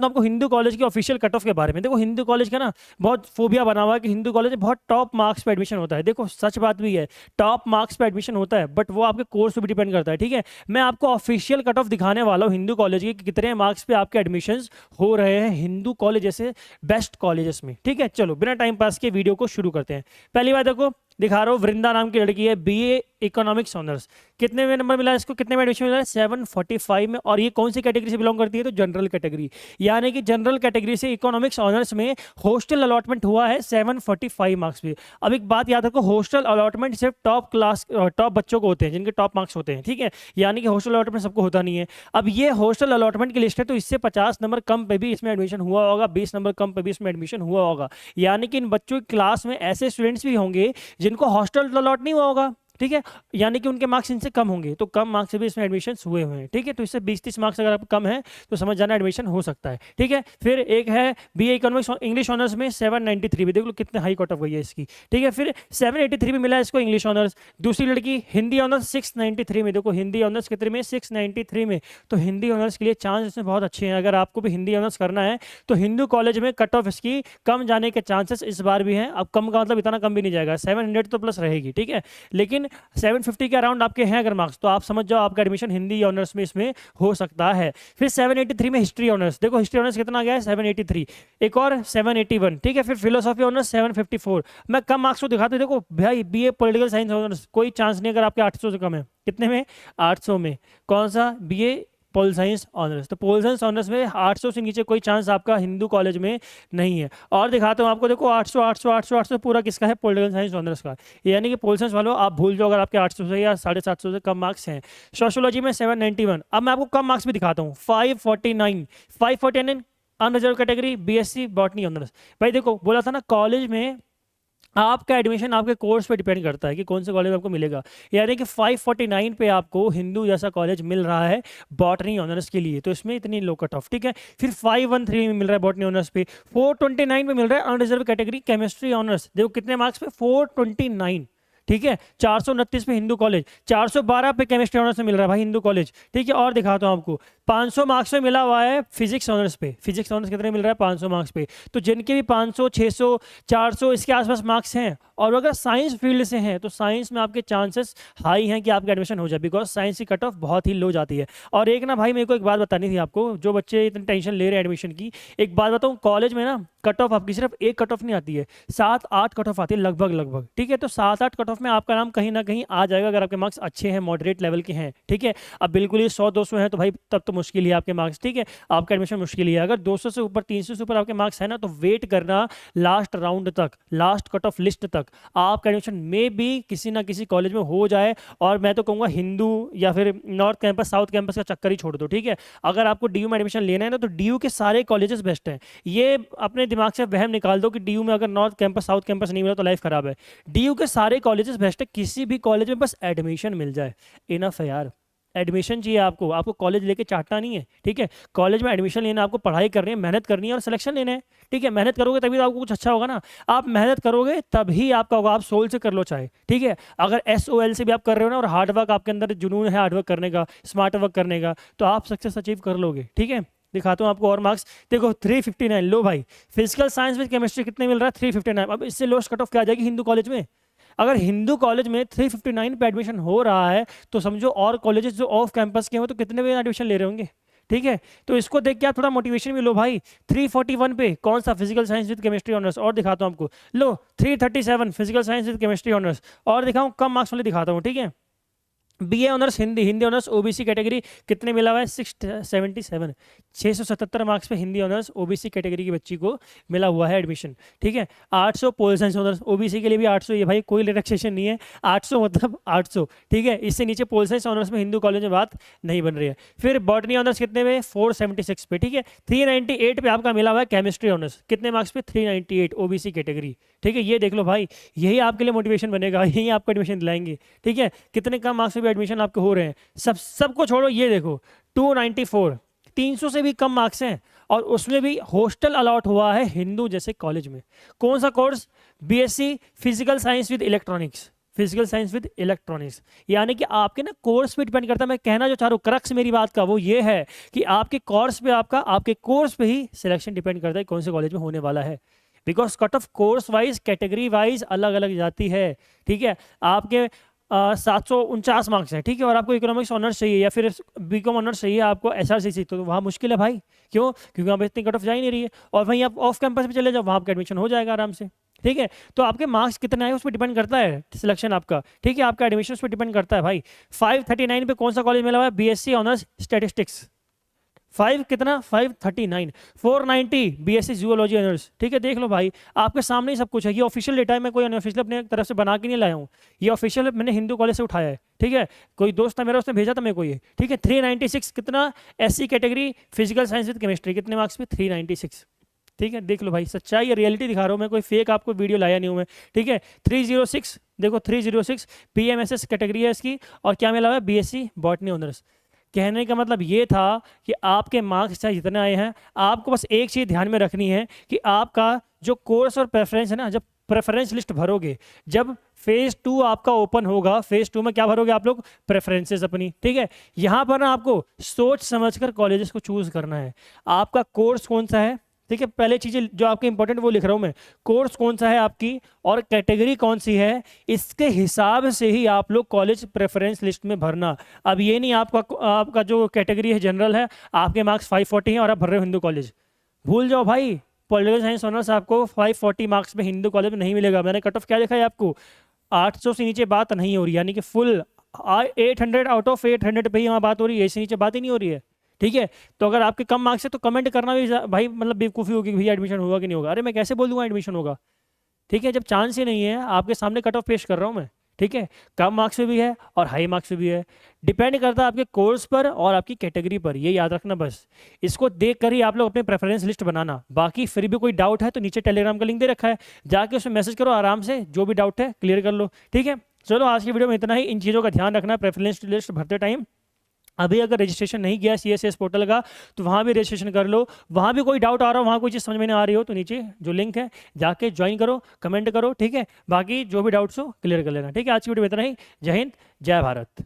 आपको हिंदू कॉलेज की official cut off के बारे में। देखो हिंदू कॉलेज का ना बहुत फोबिया बना हुआ है कि हिंदू कॉलेज में बहुत टॉप मार्क्स पे एडमिशन होता है। देखो सच बात भी है, टॉप मार्क्स पे एडमिशन होता है, बट वो आपके कोर्स पे भी डिपेंड करता है। ठीक है, मैं आपको ऑफिशियल कट ऑफ दिखाने वाला हूँ हिंदू कॉलेज की कि कितने मार्क्स पे आपके एडमिशन हो रहे हैं हिंदू कॉलेज जैसे बेस्ट कॉलेजेस में। ठीक है, चलो बिना टाइम पास के वीडियो को शुरू करते हैं। पहली बात देखो, दिखा रहा हूँ, वृंदा नाम की लड़की है, बीए इकोनॉमिक्स ऑनर्स। कितने में नंबर मिला है इसको, कितने में एडमिशन मिला है, 745 में। और ये कौन सी कैटेगरी से बिलोंग करती है, तो जनरल कैटेगरी, यानी कि जनरल कैटेगरी से इकोनॉमिक्स ऑनर्स में हॉस्टल अलॉटमेंट हुआ है 745 मार्क्स पे। अब एक बात याद रखो, हॉस्टल अलॉटमेंट सिर्फ टॉप क्लास टॉप बच्चों को होते हैं जिनके टॉप मार्क्स होते हैं। ठीक है, यानी कि हॉस्टल अलॉटमेंट सबको होता नहीं है। अब ये हॉस्टल अलॉटमेंट की लिस्ट है, तो इससे 50 नंबर कम पे भी इसमें एडमिशन हुआ होगा, 20 नंबर कम पे भी इसमें एडमिशन हुआ होगा। यानी कि इन बच्चों की क्लास में ऐसे स्टूडेंट्स भी होंगे जिनको हॉस्टल अलॉट नहीं हुआ होगा। ठीक है, यानी कि उनके मार्क्स इनसे कम होंगे, तो कम मार्क्स से भी इसमें एडमिशन हुए हुए हैं। ठीक है, तो इससे 20-30 मार्क्स अगर आप कम है तो समझ जाना एडमिशन हो सकता है। ठीक है, फिर एक है बीए इकोनॉमिक्स इंग्लिश ऑनर्स में 793 भी, देख लो कितने हाई कट ऑफ गई है इसकी। ठीक है, फिर 783 भी मिला है इसको इंग्लिश ऑनर्स। दूसरी लड़की हिंदी ऑनर्स 693 में, देखो हिंदी ऑनर्स कितने में, 693 में। तो हिंदी ऑनर्स के लिए चांस इसमें बहुत अच्छे हैं। अगर आपको भी हिंदी ऑनर्स करना है तो हिंदू कॉलेज में कट ऑफ इसकी कम जाने के चांसेस इस बार भी हैं। अब कम का मतलब इतना कम भी नहीं जाएगा, 700 तो प्लस रहेगी। ठीक है, लेकिन 750 के अराउंड आपके हैं अगर मार्क्स, तो आप समझ जाओ आपका एडमिशन हिंदी ऑनर्स में इसमें हो सकता है। फिर 783 में हिस्ट्री ऑनर्स, देखो हिस्ट्री ऑनर्स कितना गया है, 783। एक और 781। ठीक है, फिर फिलोसॉफी ऑनर्स 754। मैं कम मार्क्स को दिखाता हूं, देखो भाई बीए पॉलिटिकल साइंस ऑनर्स कोई चांस नहीं अगर आपके 800 से कम है। कितने में, 800 में। कौन सा, बीए पोल साइंस ऑनर्स। तो पोल साइंस ऑनर्स में 800 से नीचे कोई चांस आपका हिंदू कॉलेज में नहीं है। और दिखाता हूँ आपको, देखो 800 800 800 800 पूरा किसका है, पॉलिटिकल साइंस ऑनर्स का। यानी कि पोल साइंस वालों आप भूल जाओ अगर आपके 800 से या 750 से कम मार्क्स हैं। सोशियोलॉजी में 791। अब मैं आपको कम मार्क्स भी दिखाता हूँ, 549 unreserved category, BSc botany honours. भाई देखो बोला था ना, कॉलेज में आपका एडमिशन आपके कोर्स पे डिपेंड करता है कि कौन से कॉलेज में आपको मिलेगा। यानी कि 549 पे आपको हिंदू जैसा कॉलेज मिल रहा है बॉटनी ऑनर्स के लिए, तो इसमें इतनी लो कट ऑफ। ठीक है, फिर 513 में मिल रहा है बॉटनी ऑनर्स पे। 429 पे मिल रहा है अनरिजर्व कैटेगरी केमिस्ट्री ऑनर्स, देखो कितने मार्क्स पे, 429। ठीक है, 429 पे हिंदू कॉलेज, 412 पे केमिस्ट्री ऑनर्स में मिल रहा है भाई हिंदू कॉलेज। ठीक है, और दिखाता हूँ आपको, 500 मार्क्स में मिला हुआ है फिजिक्स ऑनर्स पे। फिजिक्स ऑनर्स कितने मिल रहा है, 500 मार्क्स पे। तो जिनके भी 500 600 400 इसके आसपास मार्क्स हैं, और अगर साइंस फील्ड से हैं तो साइंस में आपके चांसेस हाई हैं कि आपका एडमिशन हो जाए, बिकॉज साइंस की कट ऑफ बहुत ही लो जाती है। और एक ना भाई मेरे को एक बात बतानी थी आपको, जो बच्चे इतनी टेंशन ले रहे हैं एडमिशन की, एक बात बताऊँ, कॉलेज में ना कट ऑफ आपकी सिर्फ एक कट ऑफ नहीं आती है, 7-8 कट ऑफ आती है लगभग। ठीक है, तो 7-8 कट ऑफ में आपका नाम कहीं ना कहीं आ जाएगा अगर आपके मार्क्स अच्छे हैं, मॉडरेट लेवल के हैं। ठीक है, अब बिल्कुल ही 100-200 हैं तो भाई तब तो मुश्किल ही है आपके मार्क्स। ठीक है, आपका एडमिशन मुश्किल ही है। अगर 200 से ऊपर 300 से ऊपर आपके मार्क्स है ना, तो वेट करना लास्ट राउंड तक, लास्ट कट ऑफ लिस्ट तक आपका एडमिशन में भी किसी ना किसी कॉलेज में हो जाए। और मैं तो कहूँगा हिंदू या फिर नॉर्थ कैंपस साउथ कैंपस का चक्कर ही छोड़ दो। ठीक है, अगर आपको डीयू में एडमिशन लेना है ना, तो डीयू के सारे कॉलेजेस बेस्ट हैं। ये अपने दिमाग से वहम निकाल दो कि डीयू में अगर नॉर्थ कैंपस साउथ कैंपस नहीं मिला तो लाइफ खराब है। डीयू के सारे कॉलेजेस बेस्ट है, किसी भी कॉलेज में बस एडमिशन मिल जाए इनफ है यार। एडमिशन चाहिए आपको, आपको कॉलेज लेके चाटना नहीं है। ठीक है, कॉलेज में एडमिशन लेना, आपको पढ़ाई करनी है, मेहनत करनी है और सिलेक्शन लेना है। ठीक है, मेहनत करोगे तभी तो आपको कुछ अच्छा होगा ना। आप मेहनत करोगे तभी आपका होगा, आप सोल से कर लो चाहे। ठीक है, अगर SOL से भी आप कर रहे हो ना, और हार्ड वर्क आपके अंदर जुनून है हार्ड वर्क करने का, स्मार्ट वर्क करने का, तो आप सक्सेस अचीव कर लोगे। ठीक है, दिखाता हूँ आपको और मार्क्स, देखो 359 लो भाई। फिजिकल साइंस विद केमिस्ट्री कितने मिल रहा है, 359। अब इससे लोएस्ट कट ऑफ क्या आ जाएगी हिंदू कॉलेज में। अगर हिंदू कॉलेज में 359 पे एडमिशन हो रहा है तो समझो और कॉलेजेस जो ऑफ कैंपस के हैं तो कितने पे एडमिशन ले रहे होंगे। ठीक है, तो इसको देख के आप थोड़ा मोटिवेशन भी लो भाई। 341 पे कौन सा, physical science with chemistry honours. और दिखाता हूँ आपको, लो 337 physical science with chemistry honours. और दिखाऊँ कम मार्क्स वाले दिखाता हूँ। ठीक है, BA honours Hindi honours OBC category कितने मिला हुआ है, 677। 677 मार्क्स पे हिंदी ऑनर्स ओबीसी कैटेगरी की बच्ची को मिला हुआ है एडमिशन। ठीक है, 800 पोल साइंस ऑनर्स, ओबीसी के लिए भी 800 ये भाई कोई रिलैक्सेशन नहीं है, 800 मतलब 800। ठीक है, इससे नीचे पोल साइंस ऑनर्स में हिंदू कॉलेज में बात नहीं बन रही है। फिर बॉटनी ऑनर्स कितने में, 476 पे। ठीक है, 398 पे आपका मिला हुआ है केमिस्ट्री ऑनर्स, कितने मार्क्स पे, 398 ओबीसी कैटेगरी। ठीक है, ये देख लो भाई, यही आपके लिए मोटिवेशन बनेगा, यही आपको एडमिशन दिलाएंगे। ठीक है, कितने कम मार्क्स पे एडमिशन आपके हो रहे हैं, सबको छोड़ो, ये देखो 294, 300 से भी कम मार्क्स हैं, और उसमें भी हॉस्टल अलॉट हुआ है हिंदू जैसे कॉलेज में। कौन सा course, BSc physical science with electronics. Physical science with electronics. यानी कि आपके ना कोर्स पे डिपेंड करता है। मैं कहना जो चाह रहा हूँ, क्रक्स मेरी बात का वो ये है कि आपके कोर्स पे आपके कोर्स पे ही सिलेक्शन डिपेंड करता है कौन से कॉलेज में होने वाला है। Because cut off course wise category wise अलग अलग जाती है। ठीक है, आपके 749 मार्क्स हैं, ठीक है, और आपको इकोनॉमिक्स ऑनर्स चाहिए या फिर बीकॉम ऑनर्स चाहिए, आपको एसआरसीसी, तो वहाँ मुश्किल है भाई। क्यों? क्योंकि वहाँ पे इतनी कट ऑफ जा ही नहीं रही है। और वहीं आप ऑफ कैंपस पे चले जाओ, वहाँ आपका एडमिशन हो जाएगा आराम से। ठीक है, तो आपके मार्क्स कितने आए उस पर डिपेंड करता है सिलेक्शन आपका। ठीक है, आपका एडमिशन उस पर डिपेंड करता है भाई। 539 पे कौन सा कॉलेज मिला हुआ है? BSc honours statistics. 539, 490 BSc zoology honours. ठीक है, देख लो भाई, आपके सामने ही सब कुछ है। ये ऑफिशियल डेटा है, मैं कोई अनऑफिशियल अपने तरफ से बना के नहीं लाया हूँ। ये ऑफिशियल मैंने हिंदू कॉलेज से उठाया है। ठीक है, कोई दोस्त था मेरा, उसने भेजा था मेरे को ये। ठीक है, 396 कितना? SC category physical science with chemistry, कितने मार्क्स पे? 396। ठीक है, देख लो भाई, सच्चाई रियलिटी दिखा रहा हूँ मैं, कोई फेक आपको वीडियो लाया नहीं हूँ मैं। ठीक है, 306, देखो 306 पीएमएसएस कैटेगरी है इसकी, और क्या मिला हुआ है? BSc botany honours. कहने का मतलब ये था कि आपके मार्क्स चाहे जितने आए हैं, आपको बस एक चीज़ ध्यान में रखनी है कि आपका जो कोर्स और प्रेफरेंस है ना, जब प्रेफरेंस लिस्ट भरोगे, जब फेज 2 आपका ओपन होगा, फेज 2 में क्या भरोगे आप लोग? प्रेफरेंसेस अपनी। ठीक है, यहाँ पर ना आपको सोच समझकर कॉलेजेस को चूज करना है। आपका कोर्स कौन सा है? ठीक है, पहले चीज़ें जो आपके इंपॉर्टेंट वो लिख रहा हूँ मैं। कोर्स कौन सा है आपकी, और कैटेगरी कौन सी है, इसके हिसाब से ही आप लोग कॉलेज प्रेफरेंस लिस्ट में भरना। अब ये नहीं आपका जो कैटेगरी है जनरल है, आपके मार्क्स 540 हैं और आप भर रहे हो हिंदू कॉलेज, भूल जाओ भाई। पॉलिटिकल साइंस ऑनर्स आपको 540 मार्क्स में हिंदू कॉलेज में नहीं मिलेगा। मैंने कट ऑफ क्या लिखा है आपको? 800 से नीचे बात नहीं हो रही, यानी कि फुल 800 आउट ऑफ 800 पे ही वहाँ बात हो रही है, इससे नीचे बात ही नहीं हो रही है। ठीक है, तो अगर आपके कम मार्क्स है तो कमेंट करना भी भाई मतलब बेवकूफ़ी होगी कि भैया एडमिशन होगा कि नहीं होगा। अरे मैं कैसे बोल दूंगा एडमिशन होगा? ठीक है, जब चांस ही नहीं है, आपके सामने कट ऑफ पेश कर रहा हूँ मैं। ठीक है, कम मार्क्स में भी है और हाई मार्क्स में भी है, डिपेंड करता है आपके कोर्स पर और आपकी कैटेगरी पर, ये याद रखना बस। इसको देख कर ही आप लोग अपने प्रेफरेंस लिस्ट बनाना। बाकी फिर भी कोई डाउट है तो नीचे टेलीग्राम का लिंक दे रखा है, जाके उसमें मैसेज करो, आराम से जो भी डाउट है क्लियर कर लो। ठीक है, चलो आज की वीडियो में इतना ही। इन चीज़ों का ध्यान रखना प्रेफरेंस लिस्ट भरते टाइम। अभी अगर रजिस्ट्रेशन नहीं किया सीएसएस पोर्टल का, तो वहाँ भी रजिस्ट्रेशन कर लो। वहाँ भी कोई डाउट आ रहा हो, वहाँ कोई चीज़ समझ में नहीं आ रही हो, तो नीचे जो लिंक है जाके ज्वाइन करो, कमेंट करो। ठीक है, बाकी जो भी डाउट्स हो क्लियर कर लेना। ठीक है, आज की वीडियो में इतना ही। जय हिंद, जय भारत।